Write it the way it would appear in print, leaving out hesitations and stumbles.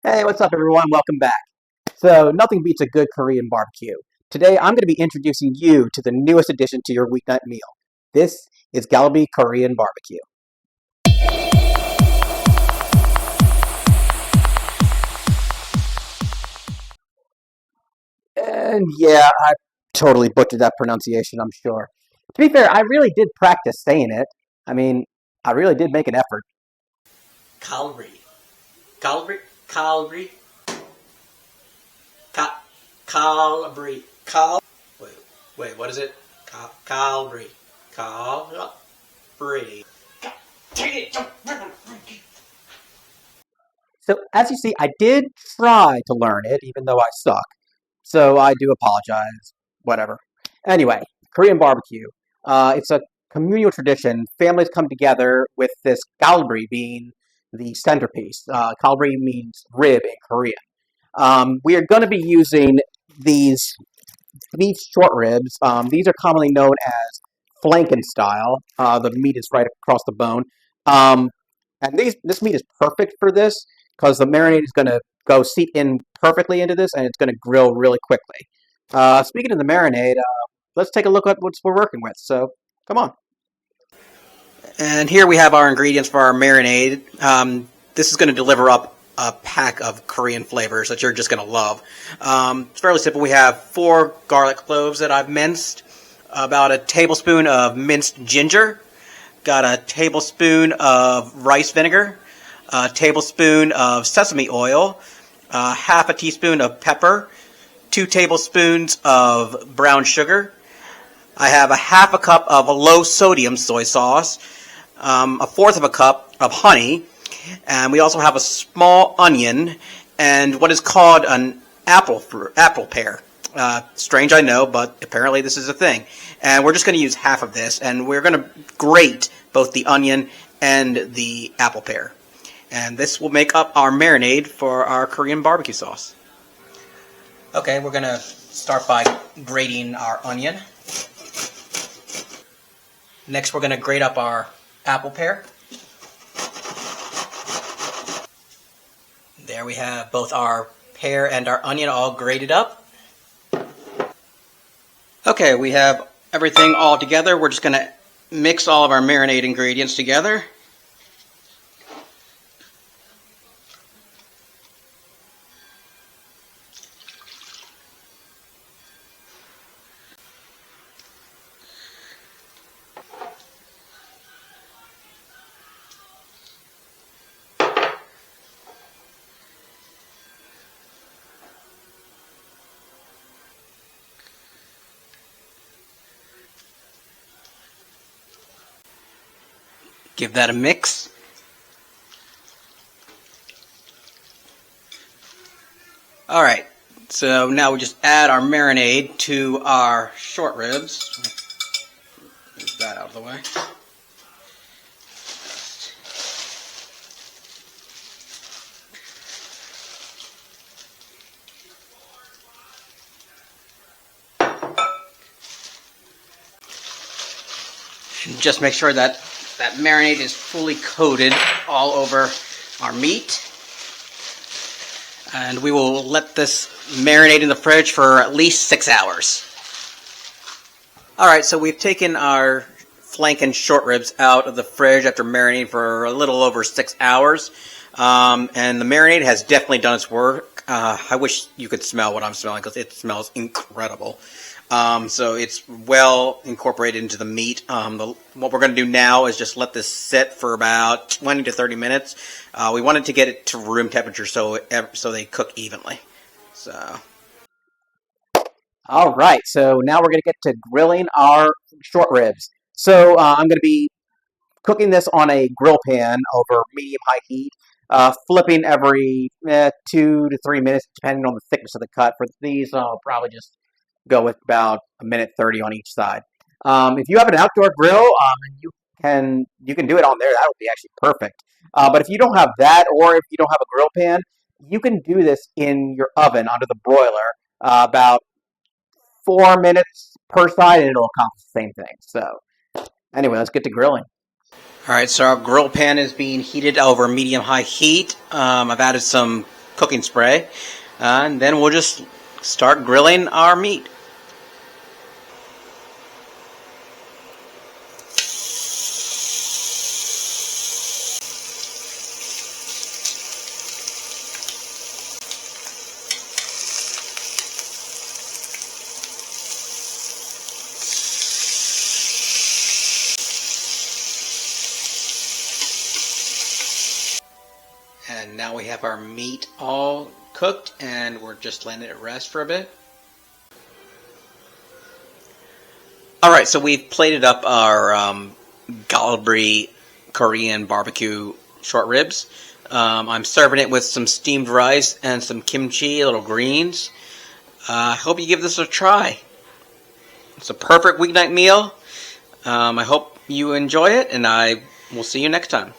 Hey, what's up, everyone? Welcome back. So, nothing beats a good Korean barbecue. Today, I'm going to be introducing you to the newest addition to your weeknight meal. This is Galbi Korean barbecue. And yeah, I totally butchered that pronunciation, I'm sure. To be fair, I really did practice saying it. I mean, I really did make an effort. Kalbi. Kalbi. Kalbi. Ka- Kalbi. Wait, wait, what is it? Kalbi. Kalbi. Dang it! So, as you see, I did try to learn it, even though I suck. So, I do apologize. Whatever. Anyway, Korean barbecue. It's a communal tradition. Families come together with this galbri being the centerpiece. Galbri means rib in Korean. We are going to be using these beef short ribs. These are commonly known as Flanken Style. The meat is right across the bone. Um, and this meat is perfect for this because the marinade is going to go seep in perfectly into this and it's going to grill really quickly. Speaking of the marinade, let's take a look at what we're working with. So, come on. And here we have our ingredients for our marinade. This is going to deliver up a pack of Korean flavors that you're just going to love. It's fairly simple. We have 4 garlic cloves that I've minced, about a tablespoon of minced ginger, got a tablespoon of rice vinegar, a tablespoon of sesame oil, half a teaspoon of pepper, 2 tablespoons of brown sugar. I have a half a cup of low sodium soy sauce, a fourth of a cup of honey, and we also have a small onion and what is called an apple pear. Strange, I know, but apparently this is a thing. And we're just going to use half of this, and we're going to grate both the onion and the apple pear. And this will make up our marinade for our Korean barbecue sauce. Okay, we're going to start by grating our onion. Next, we're going to grate up our apple pear. There we have both our pear and our onion all grated up. Okay, we have everything all together. We're just going to mix all of our marinade ingredients together. Give that a mix. Alright, so now we just add our marinade to our short ribs. Move that out of the way. And just make sure that that marinade is fully coated all over our meat. And we will let this marinate in the fridge for at least 6 hours. Alright, so we've taken our flanken short ribs out of the fridge after marinating for a little over 6 hours. And the marinade has definitely done its work. I wish you could smell what I'm smelling because it smells incredible. So it's well incorporated into the meat. What we're going to do now is just let this sit for about 20 to 30 minutes. We wanted to get it to room temperature so they cook evenly. So. All right, so now we're going to get to grilling our short ribs. So I'm going to be cooking this on a grill pan over medium-high heat, flipping every 2 to 3 minutes, depending on the thickness of the cut. For these, I'll probably just go with about a minute 30 on each side. If you have an outdoor grill, you can do it on there. That would be actually perfect. But if you don't have that, or if you don't have a grill pan, you can do this in your oven under the broiler, about 4 minutes per side, and it'll accomplish the same thing. So, anyway, let's get to grilling. Alright, so our grill pan is being heated over medium-high heat. I've added some cooking spray, and then we'll just start grilling our meat. And now we have our meat all cooked, and we're just letting it rest for a bit. Alright, so we've plated up our Galbi Korean barbecue short ribs. I'm serving it with some steamed rice and some kimchi, little greens. I hope you give this a try. It's a perfect weeknight meal. I hope you enjoy it, and I will see you next time.